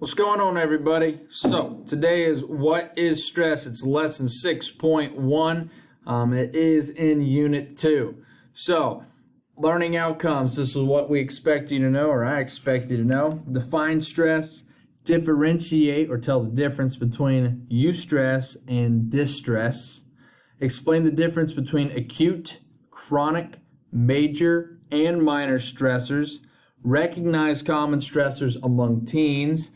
What's going on, everybody? So today is What is Stress? It's lesson 6.1. It is in unit 2. So learning outcomes, this is what we expect you to know, or I expect you to know. Define stress, differentiate or tell the difference between eustress and distress. Explain the difference between acute, chronic, major, and minor stressors. Recognize common stressors among teens.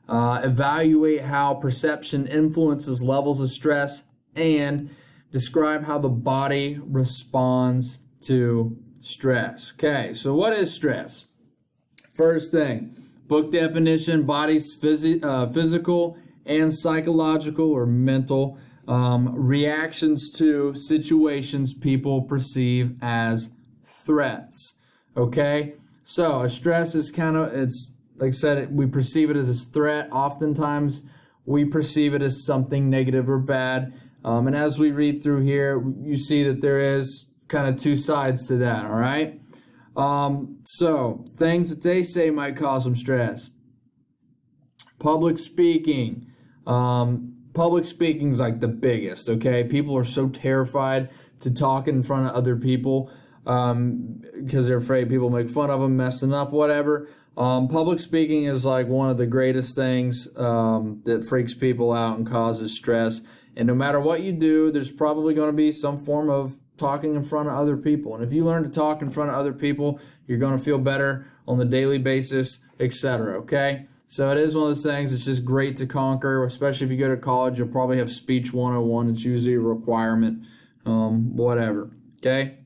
Evaluate how perception influences levels of stress, and describe how the body responds to stress. Okay, so what is stress? First thing, book definition: body's physical and psychological or mental reactions to situations people perceive as threats. Okay, so a stress is it's like I said, we perceive it as a threat. Oftentimes we perceive it as something negative or bad. And as we read through here, you see that there is kind of two sides to that, all right? So things that they say might cause some stress. Public speaking. Public speaking is like the biggest, okay? People are so terrified to talk in front of other people because they're afraid people make fun of them, messing up, whatever. Public speaking is like one of the greatest things that freaks people out and causes stress. And no matter what you do, there's probably going to be some form of talking in front of other people. And if you learn to talk in front of other people, you're going to feel better on the daily basis, etc. Okay? So it is one of those things that's just great to conquer, especially if you go to college. You'll probably have Speech 101. It's usually a requirement, whatever. Okay?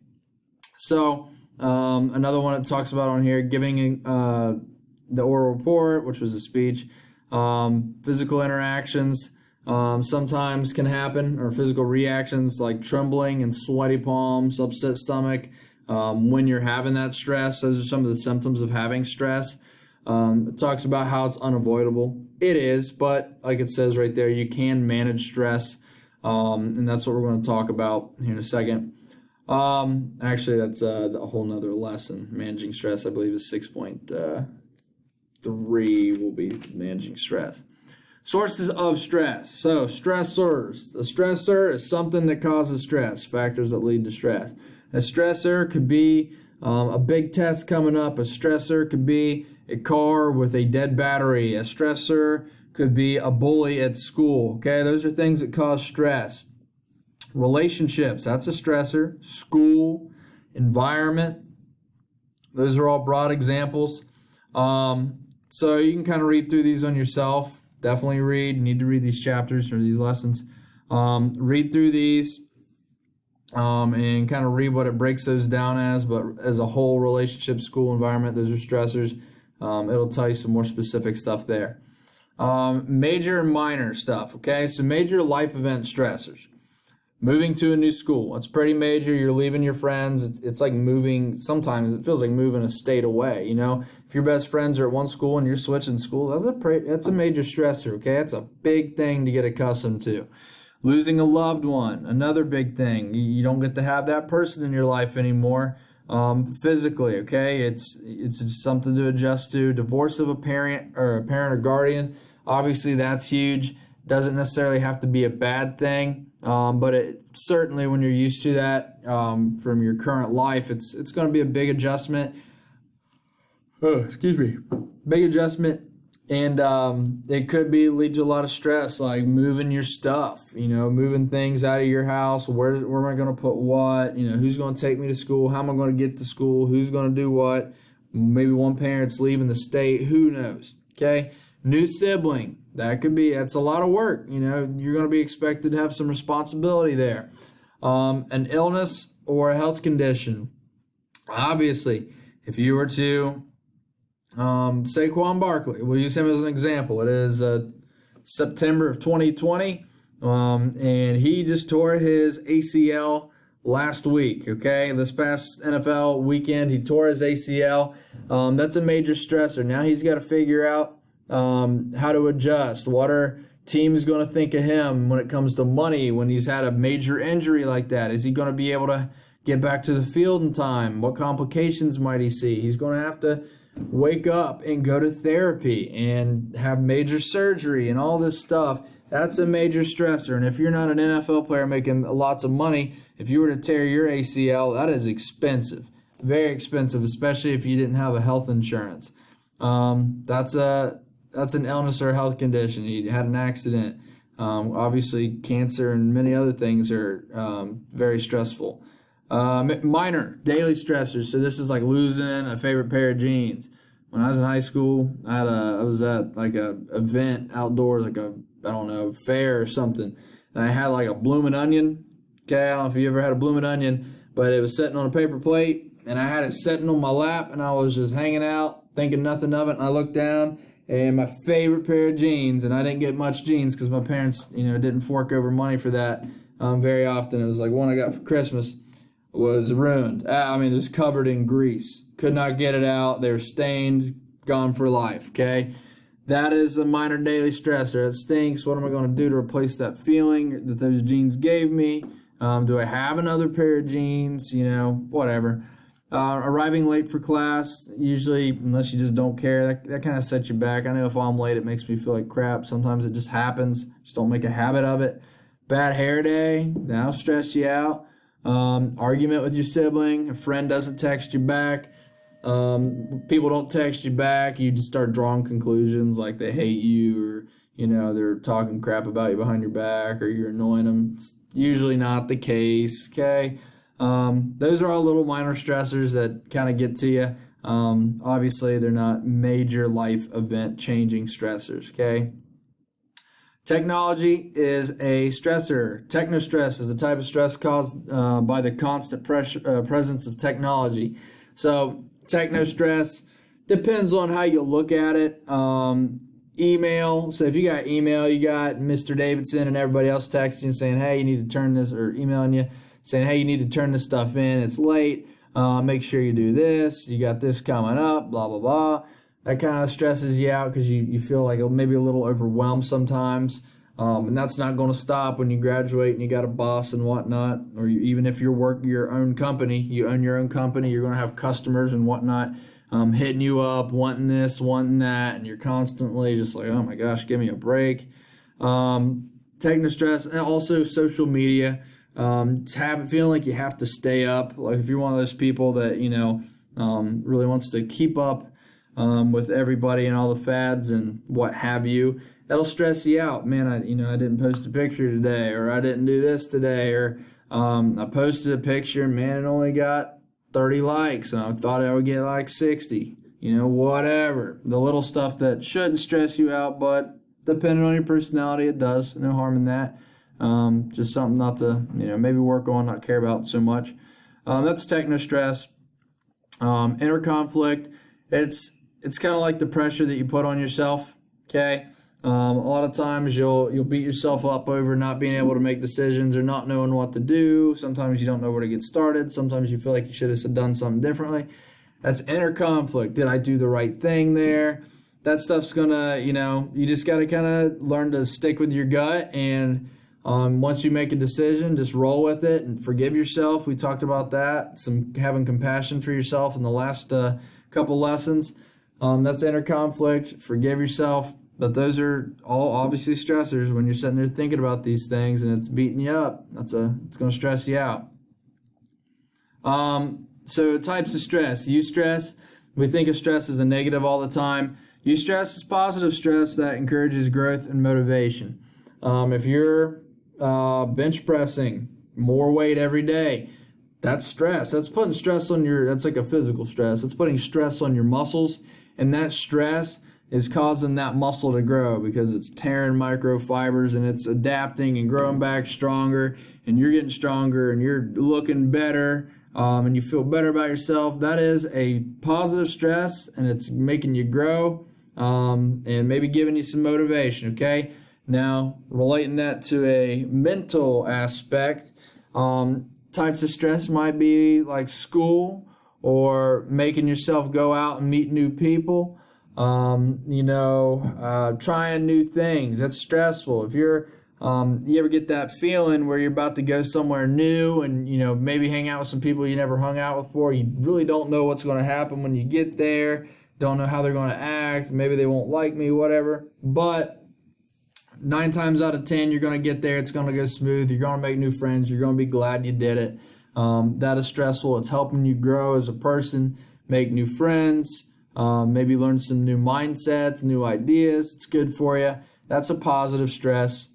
So another one it talks about on here, giving the oral report, which was a speech. Physical interactions sometimes can happen, or physical reactions like trembling and sweaty palms, upset stomach, when you're having that stress. Those are some of the symptoms of having stress. It talks about how it's unavoidable. It is, but like it says right there, you can manage stress, and that's what we're going to talk about here in a second. Actually, that's a whole nother lesson. Managing stress, I believe, is 6.3 will be managing stress. Sources of stress. So, stressors. A stressor is something that causes stress, factors that lead to stress. A stressor could be a big test coming up. A stressor could be a car with a dead battery. A stressor could be a bully at school. Okay, those are things that cause stress. Relationships, that's a stressor. School, environment, those are all broad examples. So you can kind of read through these on yourself. Definitely read. You need to read these chapters or these lessons. Read through these and kind of read what it breaks those down as. But as a whole, relationship, school, environment, those are stressors. It'll tell you some more specific stuff there. Major and minor stuff, okay? So major life event stressors. Moving to a new school. It's pretty major. You're leaving your friends. It's like moving. Sometimes it feels like moving a state away. You know, if your best friends are at one school and you're switching schools, that's a major stressor. Okay, that's a big thing to get accustomed to. Losing a loved one, another big thing. You don't get to have that person in your life anymore. Physically, okay, it's something to adjust to. Divorce of a parent or guardian. Obviously, that's huge. Doesn't necessarily have to be a bad thing. But it certainly, when you're used to that from your current life, it's going to be a big adjustment. Big adjustment, and it could lead to a lot of stress, like moving your stuff. You know, moving things out of your house. Where am I going to put what? You know, who's going to take me to school? How am I going to get to school? Who's going to do what? Maybe one parent's leaving the state. Who knows? Okay, new sibling. That's a lot of work. You know, you're going to be expected to have some responsibility there. An illness or a health condition. Obviously, if you were to, Saquon Barkley, we'll use him as an example. It is September of 2020, and he just tore his ACL last week, okay? This past NFL weekend, he tore his ACL. That's a major stressor. Now he's got to figure out how to adjust. What are teams going to think of him when it comes to money when he's had a major injury like that? Is he going to be able to get back to the field in time? What complications might he see? He's going to have to wake up and go to therapy and have major surgery and all this stuff. That's a major stressor. And if you're not an NFL player making lots of money, if you were to tear your ACL, that is expensive, very expensive, especially if you didn't have a health insurance. That's an illness or a health condition. You had an accident. Obviously, cancer and many other things are very stressful. Minor daily stressors. So this is like losing a favorite pair of jeans. When I was in high school, I was at like a event outdoors, like a, I don't know, fair or something, and I had like a bloomin' onion. Okay, I don't know if you ever had a bloomin' onion, but it was sitting on a paper plate, and I had it sitting on my lap, and I was just hanging out, thinking nothing of it, and I looked down, and my favorite pair of jeans, and I didn't get much jeans because my parents, didn't fork over money for that very often. It was like one I got for Christmas, was ruined. It was covered in grease. Could not get it out. They were stained, gone for life, okay? That is a minor daily stressor. It stinks. What am I going to do to replace that feeling that those jeans gave me? Do I have another pair of jeans? Whatever. Arriving late for class, usually, unless you just don't care, that kind of sets you back. I know if I'm late, it makes me feel like crap. Sometimes it just happens. Just don't make a habit of it. Bad hair day, that'll stress you out. Argument with your sibling, a friend doesn't text you back. People don't text you back, you just start drawing conclusions like they hate you, or they're talking crap about you behind your back, or you're annoying them. It's usually not the case. Okay, those are all little minor stressors that kind of get to you. Obviously they're not major life event changing stressors. Okay. Technology is a stressor. Technostress is a type of stress caused by the constant presence of technology. So technostress depends on how you look at it. Email. So if you got email, you got Mr. Davidson and everybody else texting saying, hey, you need to turn this, or emailing you saying, hey, you need to turn this stuff in. It's late. Make sure you do this. You got this coming up, blah, blah, blah. That kind of stresses you out because you feel like maybe a little overwhelmed sometimes. And that's not going to stop when you graduate and you got a boss and whatnot, or even if you work your own company, you own your own company, you're going to have customers and whatnot hitting you up, wanting this, wanting that, and you're constantly just like, oh my gosh, give me a break. Taking the stress, and also social media. Feeling like you have to stay up. Like if you're one of those people that really wants to keep up with everybody and all the fads and what have you, that'll stress you out. Man, I didn't post a picture today, or I didn't do this today, or I posted a picture and man, it only got 30 likes and I thought I would get like 60. Whatever. The little stuff that shouldn't stress you out, but depending on your personality, it does. No harm in that. Just something not to, maybe work on, not care about so much. That's technostress. Inner conflict. It's kind of like the pressure that you put on yourself. Okay. A lot of times you'll beat yourself up over not being able to make decisions or not knowing what to do. Sometimes you don't know where to get started. Sometimes you feel like you should have done something differently. That's inner conflict. Did I do the right thing there? That stuff's gonna, you just got to kind of learn to stick with your gut, and once you make a decision, just roll with it and forgive yourself. We talked about that, having compassion for yourself in the last couple lessons. That's inner conflict. Forgive yourself. But those are all obviously stressors when you're sitting there thinking about these things and it's beating you up. It's going to stress you out. So types of stress. Eustress. We think of stress as a negative all the time. Eustress is positive stress that encourages growth and motivation. If you're bench pressing more weight every day, that's stress. That's putting stress on that's like a physical stress. It's putting stress on your muscles, and that stress is causing that muscle to grow because it's tearing microfibers and it's adapting and growing back stronger, and you're getting stronger and you're looking better, and you feel better about yourself. That is a positive stress, and it's making you grow and maybe giving you some motivation, okay? Now, relating that to a mental aspect, types of stress might be like school or making yourself go out and meet new people. Trying new things. That's stressful. If you ever get that feeling where you're about to go somewhere new and, maybe hang out with some people you never hung out with before, you really don't know what's going to happen when you get there. don't know how they're going to act, maybe they won't like me, whatever. But 9 times out of 10, you're going to get there. It's going to go smooth. You're going to make new friends. You're going to be glad you did it. That is stressful. It's helping you grow as a person, make new friends, maybe learn some new mindsets, new ideas. It's good for you. That's a positive stress.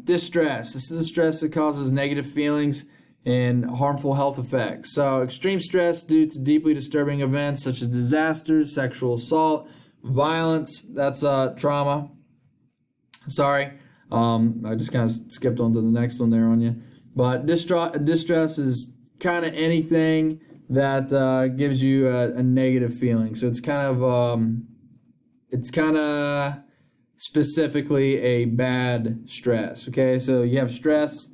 Distress. This is a stress that causes negative feelings and harmful health effects. So extreme stress due to deeply disturbing events such as disasters, sexual assault, violence. That's trauma. Sorry, I just kind of skipped on to the next one there on you. But distress is kind of anything that gives you a negative feeling. So it's kind of specifically a bad stress. Okay, so you have stress,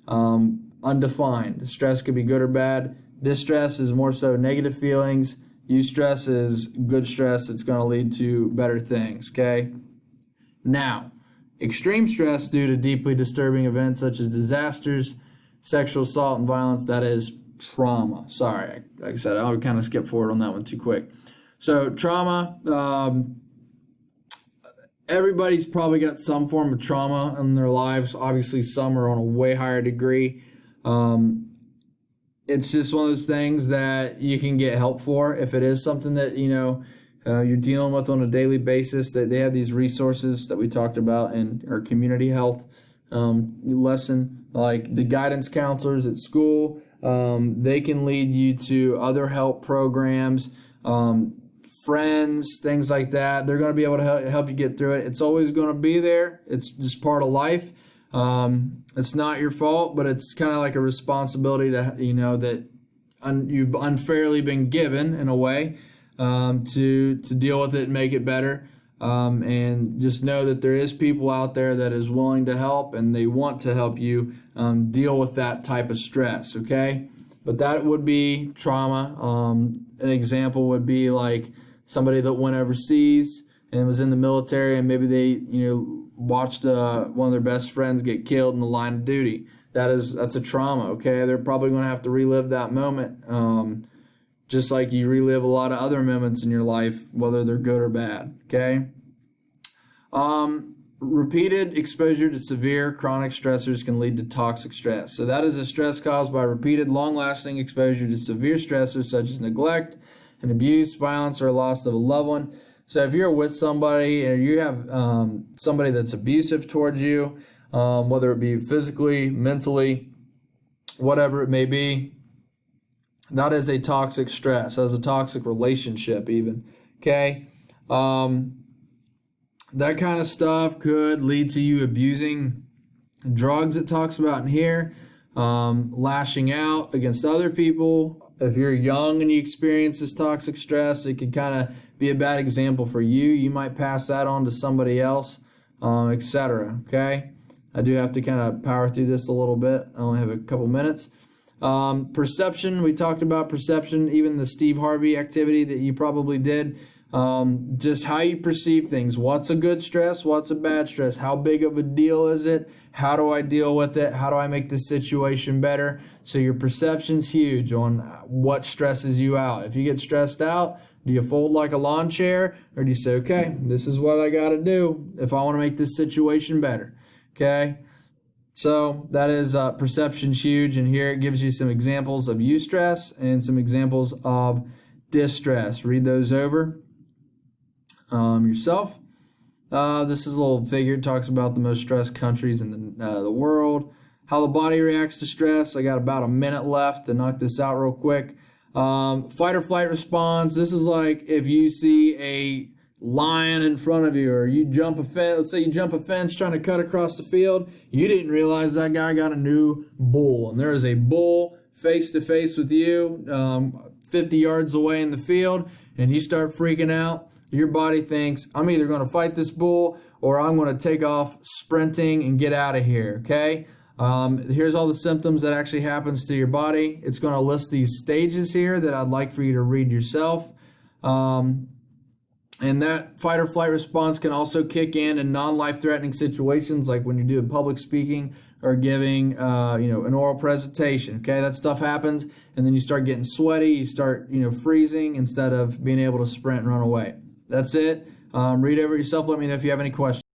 undefined. Stress could be good or bad. Distress is more so negative feelings. Eustress is good stress. It's going to lead to better things. Okay, now. Extreme stress due to deeply disturbing events such as disasters, sexual assault, and violence, that is trauma. Sorry, like I said, I'll kind of skip forward on that one too quick. So trauma, everybody's probably got some form of trauma in their lives. Obviously, some are on a way higher degree. It's just one of those things that you can get help for if it is something that, you're dealing with on a daily basis. That they have these resources that we talked about in our community health lesson, like the guidance counselors at school. They can lead you to other help programs, friends, things like that. They're going to be able to help you get through it. It's always going to be there. It's just part of life. It's not your fault, but it's kind of like a responsibility to, that you've unfairly been given in a way. To deal with it and make it better, and just know that there is people out there that is willing to help and they want to help you deal with that type of stress, okay? But that would be trauma. An example would be like somebody that went overseas and was in the military, and maybe they watched one of their best friends get killed in the line of duty. That's a trauma, okay? They're probably going to have to relive that moment. Just like you relive a lot of other moments in your life, whether they're good or bad, okay? Repeated exposure to severe chronic stressors can lead to toxic stress. So that is a stress caused by repeated, long-lasting exposure to severe stressors such as neglect and abuse, violence, or loss of a loved one. So if you're with somebody or you have somebody that's abusive towards you, whether it be physically, mentally, whatever it may be, that is a toxic stress. That is a toxic relationship even, okay? That kind of stuff could lead to you abusing drugs, it talks about in here, lashing out against other people. If you're young and you experience this toxic stress, it could kind of be a bad example for you. You might pass that on to somebody else, etc., okay? I do have to kind of power through this a little bit. I only have a couple minutes. Perception, we talked about perception, even the Steve Harvey activity that you probably did. Just how you perceive things. What's a good stress? What's a bad stress? How big of a deal is it? How do I deal with it? How do I make this situation better? So your perception's huge on what stresses you out. If you get stressed out, do you fold like a lawn chair, or do you say, okay, this is what I got to do if I want to make this situation better? Okay? So that is perception's huge, and here it gives you some examples of eustress and some examples of distress. Read those over yourself. This is a little figure. It talks about the most stressed countries in the world, how the body reacts to stress. I got about a minute left to knock this out real quick. Fight or flight response. This is like if you see a lion in front of you, or you jump a fence. Let's say you jump a fence trying to cut across the field. You didn't realize that guy got a new bull, and there is a bull face to face with you 50 yards away in the field, and you start freaking out. Your body thinks, I'm either going to fight this bull or I'm going to take off sprinting and get out of here, okay? Here's all the symptoms that actually happens to your body. It's going to list these stages here that I'd like for you to read yourself. And that fight or flight response can also kick in non-life threatening situations, like when you're doing public speaking or giving, an oral presentation. Okay, that stuff happens, and then you start getting sweaty, you start, freezing instead of being able to sprint and run away. That's it. Read over yourself. Let me know if you have any questions.